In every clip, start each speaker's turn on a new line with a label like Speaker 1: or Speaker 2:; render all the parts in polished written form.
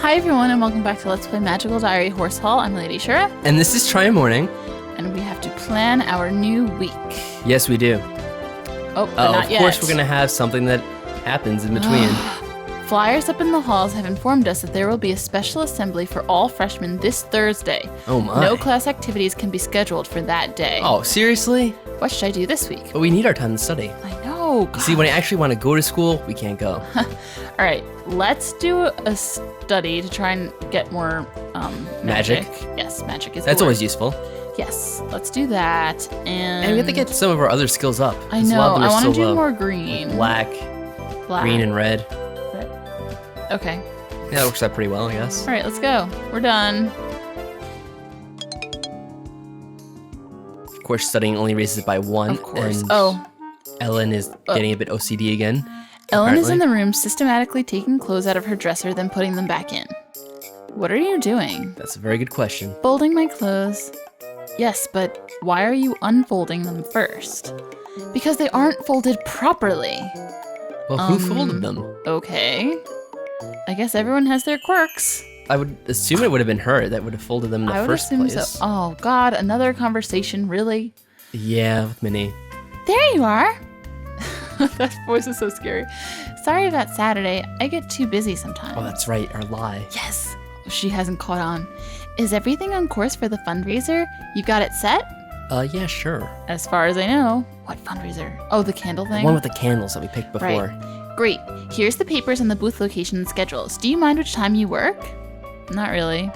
Speaker 1: Hi everyone and welcome back to Let's Play Magical Diary Horse Hall. I'm Lady Shura.
Speaker 2: And this is Tryinmorning.
Speaker 1: And we have to plan our new week.
Speaker 2: Yes, we do.
Speaker 1: Oh, but not yet.
Speaker 2: Of course we're going to have something that happens in between.
Speaker 1: Flyers up in the halls have informed us that there will be a special assembly for all freshmen this Thursday.
Speaker 2: Oh my.
Speaker 1: No class activities can be scheduled for that day.
Speaker 2: Oh, seriously?
Speaker 1: What should I do this week?
Speaker 2: But we need our time to study.
Speaker 1: I know. God.
Speaker 2: See, when I actually want to go to school, we can't go.
Speaker 1: All right, let's do a study to try and get more magic. Yes, magic is
Speaker 2: That's
Speaker 1: the word.
Speaker 2: always useful.
Speaker 1: Yes, let's do that. And
Speaker 2: we have to get some of our other skills up.
Speaker 1: I know, I want to do more green.
Speaker 2: Black, green, and red.
Speaker 1: Okay.
Speaker 2: Yeah, that works out pretty well, I guess.
Speaker 1: All right, let's go. We're done.
Speaker 2: Of course, studying only raises it by 1.
Speaker 1: Of course.
Speaker 2: And Ellen is getting a bit OCD again.
Speaker 1: Ellen is in the room systematically taking clothes out of her dresser, then putting them back in. What are you doing?
Speaker 2: That's a very good question.
Speaker 1: Folding my clothes. Yes, but why are you unfolding them first? Because they aren't folded properly.
Speaker 2: Well, who folded them?
Speaker 1: Okay. I guess everyone has their quirks.
Speaker 2: I would assume it would have been her that would have folded them in the first place.
Speaker 1: So. Oh, God, another conversation, really?
Speaker 2: Yeah, with Minnie.
Speaker 1: There you are. That voice is so scary. Sorry about Saturday. I get too busy sometimes.
Speaker 2: Oh, that's right, our lie.
Speaker 1: Yes. She hasn't caught on. Is everything on course for the fundraiser? You got it set?
Speaker 2: Yeah, sure.
Speaker 1: As far as I know. What fundraiser? Oh, the candle thing?
Speaker 2: The one with the candles that we picked before.
Speaker 1: Right. Great. Here's the papers and the booth location and schedules. Do you mind which time you work? Not really.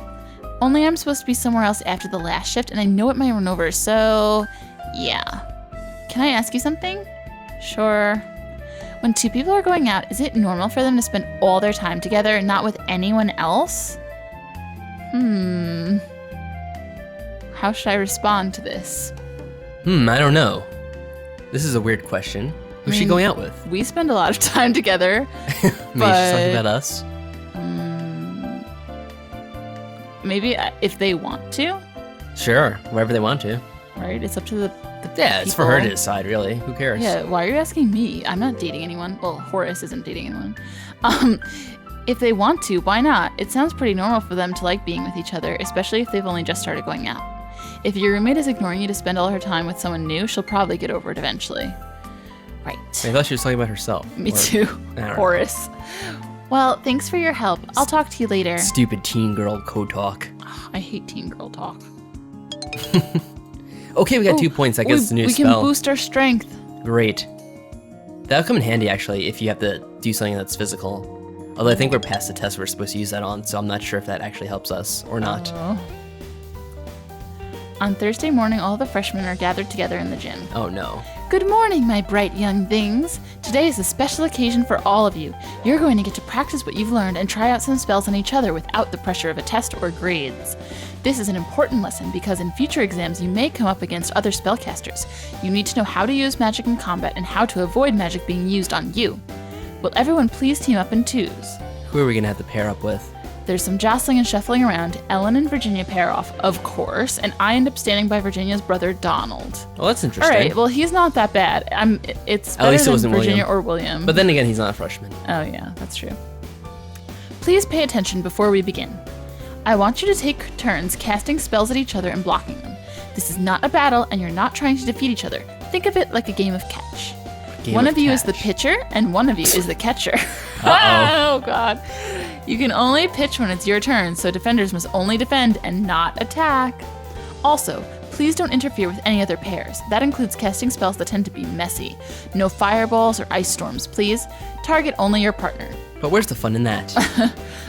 Speaker 1: Only I'm supposed to be somewhere else after the last shift, and I know it might run over, so yeah. Can I ask you something? Sure. When two people are going out, is it normal for them to spend all their time together and not with anyone else? How should I respond to this?
Speaker 2: I don't know. This is a weird question. Who's she going out with?
Speaker 1: We spend a lot of time together.
Speaker 2: Maybe she's talking about us?
Speaker 1: Maybe if they want to.
Speaker 2: Sure, wherever they want to.
Speaker 1: Right? It's up to the
Speaker 2: Yeah, it's for her to
Speaker 1: people.
Speaker 2: decide, really. Who cares?
Speaker 1: Yeah, why are you asking me? I'm not dating anyone. Well, Horace isn't dating anyone. If they want to, why not? It sounds pretty normal for them to like being with each other, especially if they've only just started going out. If your roommate is ignoring you to spend all her time with someone new, she'll probably get over it eventually. Right.
Speaker 2: I thought she was talking about herself.
Speaker 1: Me too. Horace. Well, thanks for your help. I'll talk to you later.
Speaker 2: Stupid teen girl code talk.
Speaker 1: I hate teen girl talk.
Speaker 2: Okay, we got 2 points. I guess it's a new spell.
Speaker 1: We can boost our strength.
Speaker 2: Great. That'll come in handy, actually, if you have to do something that's physical. Although I think we're past the test we're supposed to use that on, so I'm not sure if that actually helps us or not.
Speaker 1: On Thursday morning, all the freshmen are gathered together in the gym.
Speaker 2: Oh no.
Speaker 1: Good morning, my bright young things. Today is a special occasion for all of you. You're going to get to practice what you've learned and try out some spells on each other without the pressure of a test or grades. This is an important lesson because in future exams you may come up against other spellcasters. You need to know how to use magic in combat and how to avoid magic being used on you. Will everyone please team up in twos?
Speaker 2: Who are we gonna have to pair up with?
Speaker 1: There's some jostling and shuffling around. Ellen and Virginia pair off, of course, and I end up standing by Virginia's brother, Donald.
Speaker 2: Well, that's interesting.
Speaker 1: All right, well, he's not that bad. It's better
Speaker 2: At least it
Speaker 1: than
Speaker 2: wasn't
Speaker 1: Virginia
Speaker 2: William.
Speaker 1: or William.
Speaker 2: But then again, he's not a freshman.
Speaker 1: Oh, yeah, that's true. Please pay attention before we begin. I want you to take turns casting spells at each other and blocking them. This is not a battle, and you're not trying to defeat each other. Think of it like a game of catch. One of you is the pitcher, and one of you is the catcher. Oh, God. You can only pitch when it's your turn, so defenders must only defend and not attack. Also, please don't interfere with any other pairs. That includes casting spells that tend to be messy. No fireballs or ice storms, please. Target only your partner.
Speaker 2: But where's the fun in that?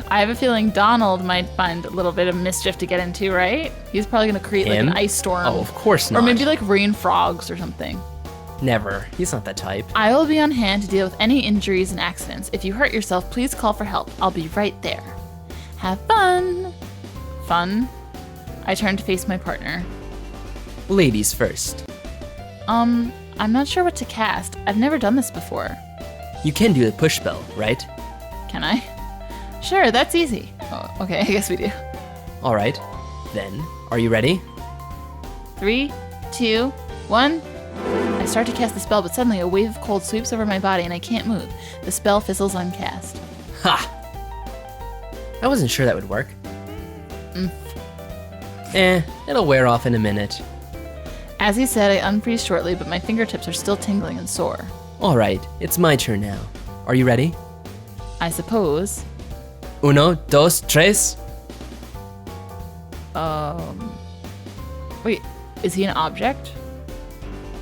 Speaker 1: I have a feeling Donald might find a little bit of mischief to get into, right? He's probably going to create like an ice storm.
Speaker 2: Oh, of course not.
Speaker 1: Or maybe like rain frogs or something.
Speaker 2: Never. He's not that type.
Speaker 1: I will be on hand to deal with any injuries and accidents. If you hurt yourself, please call for help. I'll be right there. Have fun. Fun? I turn to face my partner.
Speaker 2: Ladies first.
Speaker 1: I'm not sure what to cast. I've never done this before.
Speaker 2: You can do the push spell, right?
Speaker 1: Can I? Sure, that's easy. Oh, okay, I guess we do.
Speaker 2: All right. Then, are you ready?
Speaker 1: 3, 2, 1. I start to cast the spell, but suddenly a wave of cold sweeps over my body and I can't move. The spell fizzles uncast.
Speaker 2: Ha! I wasn't sure that would work.
Speaker 1: Mm.
Speaker 2: It'll wear off in a minute.
Speaker 1: As he said, I unfreeze shortly, but my fingertips are still tingling and sore.
Speaker 2: All right, it's my turn now. Are you ready?
Speaker 1: I suppose.
Speaker 2: Uno, dos, tres.
Speaker 1: Wait, is he an object?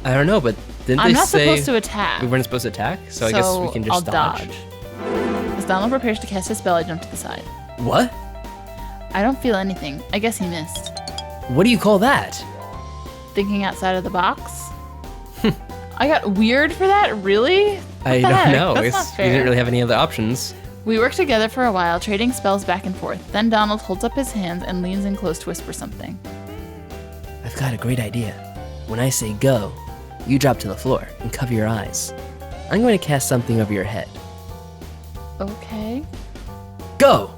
Speaker 2: I don't know, but didn't
Speaker 1: I'm
Speaker 2: they
Speaker 1: not
Speaker 2: say
Speaker 1: supposed to attack.
Speaker 2: we weren't supposed to attack? So I guess we can just
Speaker 1: I'll
Speaker 2: dodge.
Speaker 1: As Donald prepares to cast his spell, I jump to the side.
Speaker 2: What?
Speaker 1: I don't feel anything. I guess he missed.
Speaker 2: What do you call that?
Speaker 1: Thinking outside of the box? I got weird for that? Really?
Speaker 2: I
Speaker 1: What the
Speaker 2: don't
Speaker 1: heck?
Speaker 2: know.
Speaker 1: That's
Speaker 2: I
Speaker 1: not
Speaker 2: guess we
Speaker 1: fair.
Speaker 2: didn't really have any other options.
Speaker 1: We work together for a while, trading spells back and forth. Then Donald holds up his hands and leans in close to whisper something.
Speaker 2: I've got a great idea. When I say go, you drop to the floor and cover your eyes. I'm going to cast something over your head.
Speaker 1: Okay.
Speaker 2: Go!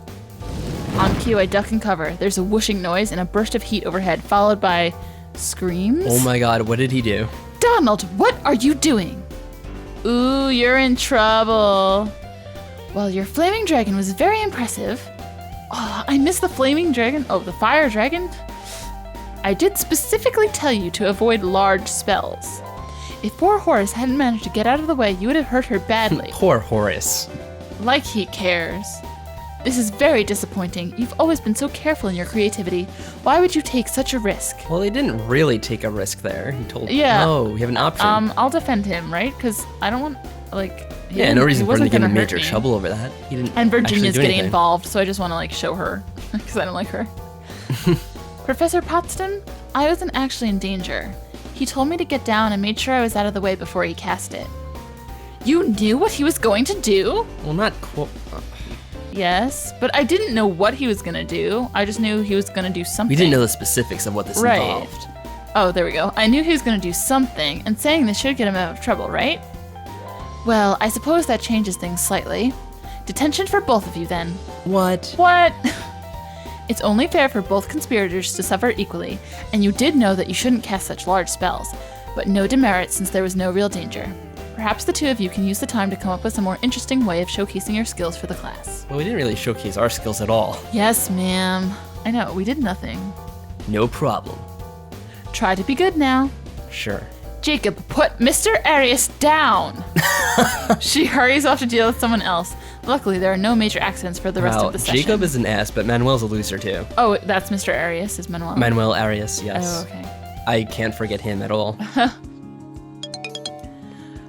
Speaker 1: On cue, I duck and cover. There's a whooshing noise and a burst of heat overhead, followed by screams.
Speaker 2: Oh my god, what did he do?
Speaker 1: Donald, what are you doing? Ooh, you're in trouble. Well, your flaming dragon was very impressive. Oh, I missed the flaming dragon. Oh, the fire dragon? I did specifically tell you to avoid large spells. If poor Horace hadn't managed to get out of the way, you would have hurt her badly.
Speaker 2: Poor Horace.
Speaker 1: Like he cares. This is very disappointing. You've always been so careful in your creativity. Why would you take such a risk?
Speaker 2: Well, he didn't really take a risk there. He told
Speaker 1: Yeah.
Speaker 2: no, we have an option.
Speaker 1: I'll defend him, right? Because I don't want, like...
Speaker 2: yeah, no reason for him to get in major
Speaker 1: trouble.
Speaker 2: trouble over that. He didn't
Speaker 1: And
Speaker 2: actually
Speaker 1: Virginia's
Speaker 2: do
Speaker 1: getting
Speaker 2: anything.
Speaker 1: involved, so I just want to, like, show her. Because I don't like her. Professor Potsdam, I wasn't actually in danger. He told me to get down and made sure I was out of the way before he cast it. You knew what he was going to do?
Speaker 2: Well, not quite.
Speaker 1: Yes, but I didn't know what he was going to do. I just knew he was going to do something.
Speaker 2: We didn't know the specifics of what this
Speaker 1: Right.
Speaker 2: involved.
Speaker 1: Oh, there we go. I knew he was going to do something, and saying this should get him out of trouble, right? Well, I suppose that changes things slightly. Detention for both of you, then.
Speaker 2: What?
Speaker 1: What? It's only fair for both conspirators to suffer equally, and you did know that you shouldn't cast such large spells, but no demerit since there was no real danger. Perhaps the two of you can use the time to come up with some more interesting way of showcasing your skills for the class.
Speaker 2: Well, we didn't really showcase our skills at all.
Speaker 1: Yes, ma'am. I know, we did nothing.
Speaker 2: No problem.
Speaker 1: Try to be good now.
Speaker 2: Sure.
Speaker 1: Jacob, put Mr. Arius down! She hurries off to deal with someone else. Luckily, there are no major accidents for the rest
Speaker 2: Wow,
Speaker 1: of the session.
Speaker 2: Jacob is an ass, but Manuel's a loser too.
Speaker 1: Oh, that's Mr. Arius, is Manuel.
Speaker 2: Manuel Arias, yes.
Speaker 1: Oh, okay.
Speaker 2: I can't forget him at all.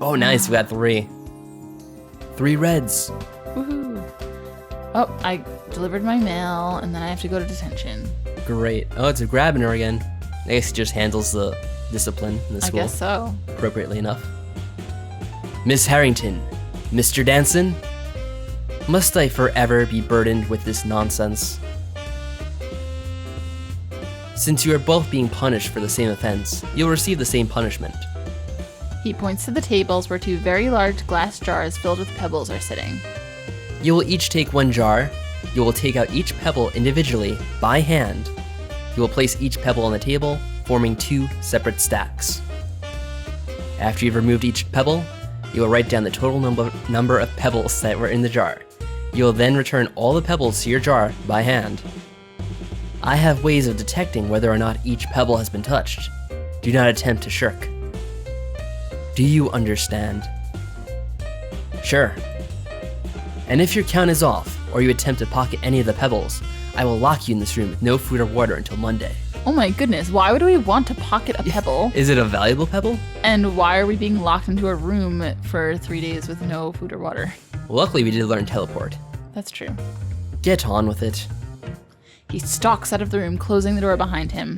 Speaker 2: Oh, nice, we got 3. 3 reds.
Speaker 1: Woohoo. Oh, I delivered my mail, and then I have to go to detention.
Speaker 2: Great. Oh, it's a Grabner again. I guess he just handles the discipline in the
Speaker 1: I
Speaker 2: school
Speaker 1: guess so.
Speaker 2: appropriately enough. Miss Harrington, Mr. Danson, must I forever be burdened with this nonsense? Since you are both being punished for the same offense, you'll receive the same punishment.
Speaker 1: He points to the tables where 2 very large glass jars filled with pebbles are sitting.
Speaker 2: You will each take 1 jar. You will take out each pebble individually by hand. You will place each pebble on the table, forming 2 separate stacks. After you've removed each pebble, you will write down the total number of pebbles that were in the jar. You will then return all the pebbles to your jar by hand. I have ways of detecting whether or not each pebble has been touched. Do not attempt to shirk. Do you understand? Sure. And if your count is off, or you attempt to pocket any of the pebbles, I will lock you in this room with no food or water until Monday.
Speaker 1: Oh my goodness, why would we want to pocket a pebble?
Speaker 2: Is it a valuable pebble?
Speaker 1: And why are we being locked into a room for 3 days with no food or water?
Speaker 2: Well, luckily we did learn teleport.
Speaker 1: That's true.
Speaker 2: Get on with it.
Speaker 1: He stalks out of the room, closing the door behind him.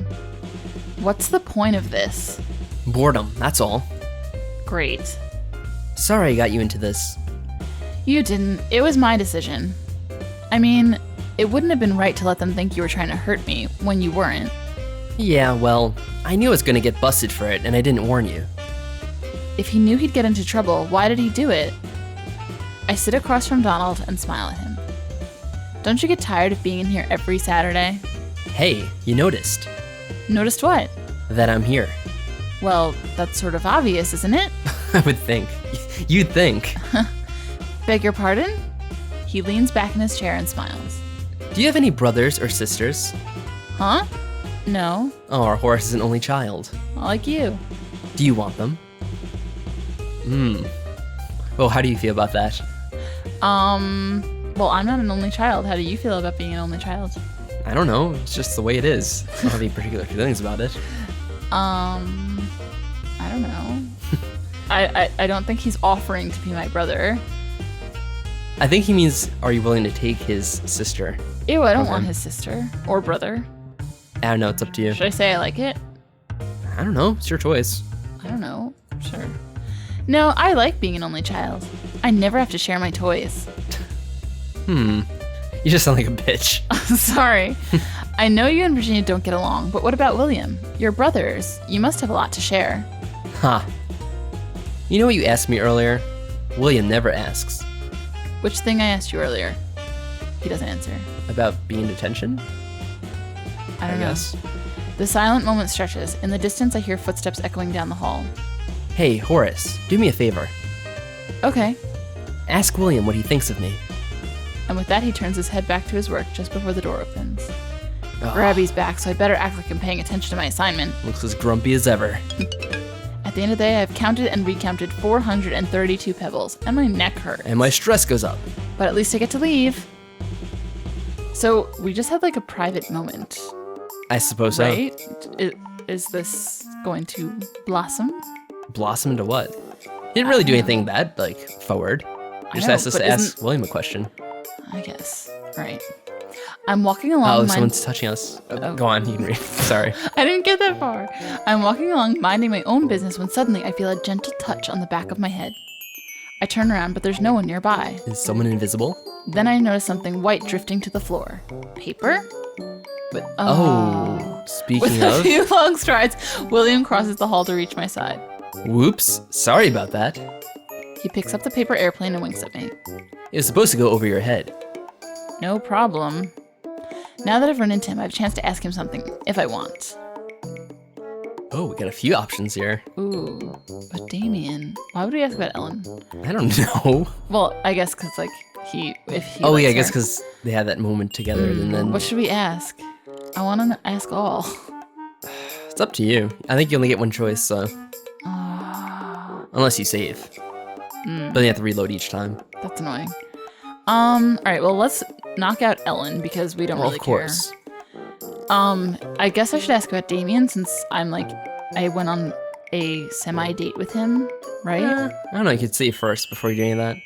Speaker 1: What's the point of this?
Speaker 2: Boredom, that's all.
Speaker 1: Great.
Speaker 2: Sorry I got you into this.
Speaker 1: You didn't. It was my decision. I mean, it wouldn't have been right to let them think you were trying to hurt me when you weren't.
Speaker 2: Yeah, well, I knew I was gonna get busted for it, and I didn't warn you.
Speaker 1: If he knew he'd get into trouble, why did he do it? I sit across from Donald and smile at him. Don't you get tired of being in here every Saturday?
Speaker 2: Hey, you noticed
Speaker 1: Noticed what?
Speaker 2: that I'm here.
Speaker 1: Well, that's sort of obvious, isn't it?
Speaker 2: I would think. You'd think.
Speaker 1: Beg your pardon? He leans back in his chair and smiles.
Speaker 2: Do you have any brothers or sisters?
Speaker 1: Huh? No.
Speaker 2: Oh, our Horace is an only child.
Speaker 1: Like you.
Speaker 2: Do you want them? Well, how do you feel about that?
Speaker 1: Well, I'm not an only child. How do you feel about being an only child?
Speaker 2: I don't know. It's just the way it is. I don't have any particular feelings about it.
Speaker 1: I don't know. I don't think he's offering to be my brother.
Speaker 2: I think he means, are you willing to take his sister?
Speaker 1: Ew, I don't want his sister or brother.
Speaker 2: I don't know. It's up to you.
Speaker 1: Should I say I like it?
Speaker 2: I don't know. It's your choice.
Speaker 1: I don't know. Sure. No, I like being an only child. I never have to share my toys.
Speaker 2: You just sound like a bitch.
Speaker 1: Sorry. I know you and Virginia don't get along, but what about William? You're brothers. You must have a lot to share.
Speaker 2: Huh. You know what you asked me earlier? William never asks.
Speaker 1: Which thing I asked you earlier? He doesn't answer.
Speaker 2: About being in detention?
Speaker 1: I don't know.
Speaker 2: guess.
Speaker 1: The silent moment stretches. In the distance, I hear footsteps echoing down the hall.
Speaker 2: Hey, Horace, do me a favor.
Speaker 1: Okay.
Speaker 2: Ask William what he thinks of me.
Speaker 1: And with that, he turns his head back to his work just before the door opens.
Speaker 2: Oh,
Speaker 1: Grabby's back, so I better act like I'm paying attention to my assignment.
Speaker 2: looks as grumpy as ever.
Speaker 1: At the end of the day, I've counted and recounted 432 pebbles, and my neck hurts.
Speaker 2: And my stress goes up.
Speaker 1: But at least I get to leave. So we just had like a private moment,
Speaker 2: I suppose so.
Speaker 1: right? Is this going to blossom?
Speaker 2: Blossom into what? He didn't really do anything that, like, forward. He just
Speaker 1: know,
Speaker 2: asked us
Speaker 1: but
Speaker 2: to ask William a question.
Speaker 1: I guess. Right. I'm walking along.
Speaker 2: Oh, someone's touching us. Go on, you can read. Sorry.
Speaker 1: I didn't get that far. I'm walking along, minding my own business, when suddenly I feel a gentle touch on the back of my head. I turn around, but there's no one nearby.
Speaker 2: Is someone invisible?
Speaker 1: Then I notice something white drifting to the floor. Paper? But
Speaker 2: Speaking
Speaker 1: With a
Speaker 2: of,
Speaker 1: few long strides, William crosses the hall to reach my side.
Speaker 2: whoops, sorry about that.
Speaker 1: He picks up the paper airplane and winks at me.
Speaker 2: It was supposed to go over your head.
Speaker 1: No problem. Now that I've run into him, I have a chance to ask him something, if I want.
Speaker 2: Oh, we got a few options here.
Speaker 1: Ooh, but Damien, why would we ask about Ellen?
Speaker 2: I don't know.
Speaker 1: Well, I guess because, like, if he
Speaker 2: Oh yeah, I
Speaker 1: likes
Speaker 2: guess
Speaker 1: her.
Speaker 2: because they had that moment together, and then
Speaker 1: What should we ask? I want to ask all.
Speaker 2: it's up to you. I think you only get one choice, so unless you save, but you have to reload each time.
Speaker 1: That's annoying. All right, well, let's knock out Ellen because we don't
Speaker 2: Well,
Speaker 1: really
Speaker 2: of course.
Speaker 1: care. I guess I should ask about Damien since I went on a semi-date with him, right?
Speaker 2: I don't know. You could save first before you do any of that.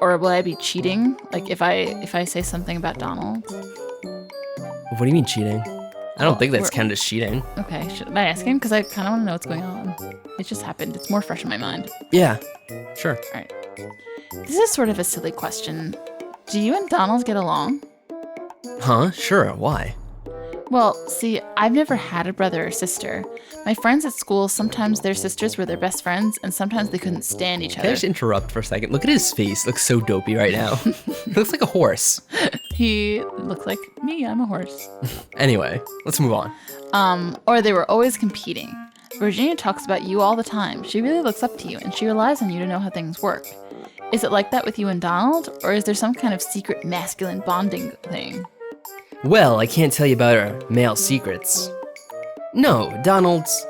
Speaker 1: Or will I be cheating? Like if I say something about Donald?
Speaker 2: What do you mean cheating? I don't think that's counted as cheating.
Speaker 1: Okay, should I ask him? Because I kind of want to know what's going on. It just happened. It's more fresh in my mind.
Speaker 2: Yeah, sure.
Speaker 1: All right. This is sort of a silly question. Do you and Donald get along?
Speaker 2: Huh? Sure. Why?
Speaker 1: Well, see, I've never had a brother or sister. My friends at school, sometimes their sisters were their best friends, and sometimes they couldn't stand each
Speaker 2: Can I
Speaker 1: other.
Speaker 2: just interrupt for a second? Look at his face. Looks so dopey right now. He looks like a horse.
Speaker 1: He looked like me. I'm a horse.
Speaker 2: Anyway, let's move on.
Speaker 1: Or they were always competing. Virginia talks about you all the time. She really looks up to you, and she relies on you to know how things work. Is it like that with you and Donald, or is there some kind of secret masculine bonding thing?
Speaker 2: Well, I can't tell you about our male secrets. No, Donald's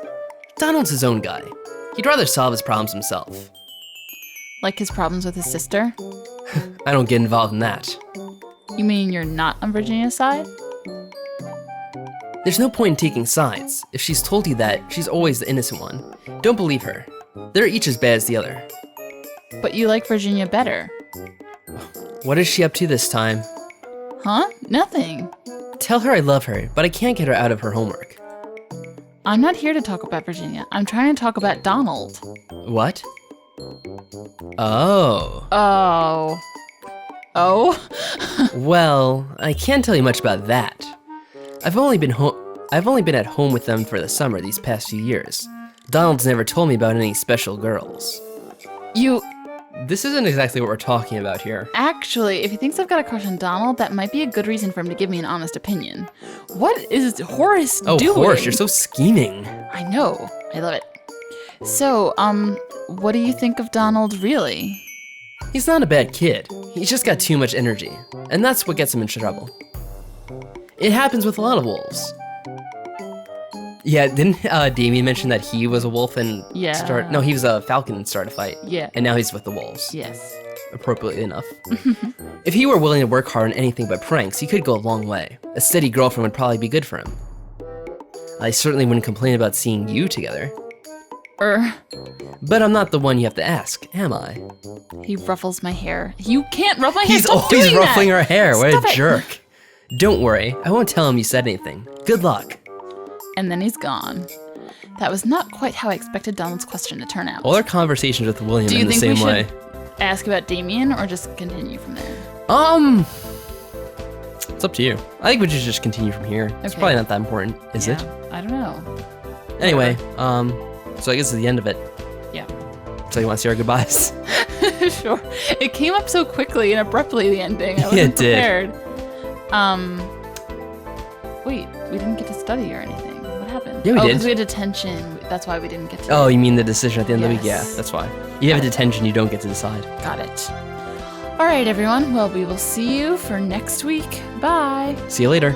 Speaker 2: his own guy. He'd rather solve his problems himself.
Speaker 1: Like his problems with his sister?
Speaker 2: I don't get involved in that.
Speaker 1: You mean you're not on Virginia's side?
Speaker 2: There's no point in taking sides. If she's told you that, she's always the innocent one. Don't believe her. They're each as bad as the other.
Speaker 1: But you like Virginia better.
Speaker 2: What is she up to this time?
Speaker 1: Huh? Nothing.
Speaker 2: Tell her I love her, but I can't get her out of her homework.
Speaker 1: I'm not here to talk about Virginia. I'm trying to talk about Donald.
Speaker 2: What? Oh.
Speaker 1: Oh?
Speaker 2: Well, I can't tell you much about that. I've only been at home with them for the summer these past few years. Donald's never told me about any special girls. This isn't exactly what we're talking about here.
Speaker 1: Actually, if he thinks I've got a crush on Donald, that might be a good reason for him to give me an honest opinion. What is Horace doing?
Speaker 2: Oh, Horace, you're so scheming.
Speaker 1: I know. I love it. So, what do you think of Donald, really?
Speaker 2: He's not a bad kid. He's just got too much energy. And that's what gets him into trouble. It happens with a lot of wolves. Yeah, didn't Damien mention that he was a wolf and No, he was a falcon and started a fight.
Speaker 1: Yeah.
Speaker 2: And now he's with the wolves.
Speaker 1: Yes.
Speaker 2: Appropriately enough. If he were willing to work hard on anything but pranks, he could go a long way. A steady girlfriend would probably be good for him. I certainly wouldn't complain about seeing you together. But I'm not the one you have to ask, am I?
Speaker 1: He ruffles my hair. You can't ruffle my hair.
Speaker 2: He's
Speaker 1: Stop
Speaker 2: always
Speaker 1: doing
Speaker 2: ruffling
Speaker 1: that.
Speaker 2: her hair. What
Speaker 1: Stop
Speaker 2: a
Speaker 1: it.
Speaker 2: jerk. Don't worry, I won't tell him you said anything. Good luck.
Speaker 1: And then he's gone. That was not quite how I expected Donald's question to turn out.
Speaker 2: All our conversations with William
Speaker 1: Do you
Speaker 2: in the
Speaker 1: think
Speaker 2: same
Speaker 1: we
Speaker 2: way.
Speaker 1: should ask about Damien or just continue from there?
Speaker 2: It's up to you. I think we should just continue from here. It's
Speaker 1: Okay.
Speaker 2: probably not that important, is it?
Speaker 1: I don't know.
Speaker 2: Anyway, so I guess it's the end of it.
Speaker 1: Yeah.
Speaker 2: So you want to say our goodbyes?
Speaker 1: Sure. It came up so quickly and abruptly, the ending. I wasn't
Speaker 2: Yeah, it did.
Speaker 1: prepared. Wait, we didn't get to study or anything. What happened?
Speaker 2: Yeah, we did.
Speaker 1: Because we had detention. That's why we didn't get to.
Speaker 2: Oh, you mean the decision at the end of the week? Yeah,
Speaker 1: Yes.
Speaker 2: that's why. You have a detention, you don't get to decide.
Speaker 1: Got it. All right, everyone. Well, we will see you for next week. Bye.
Speaker 2: See you later.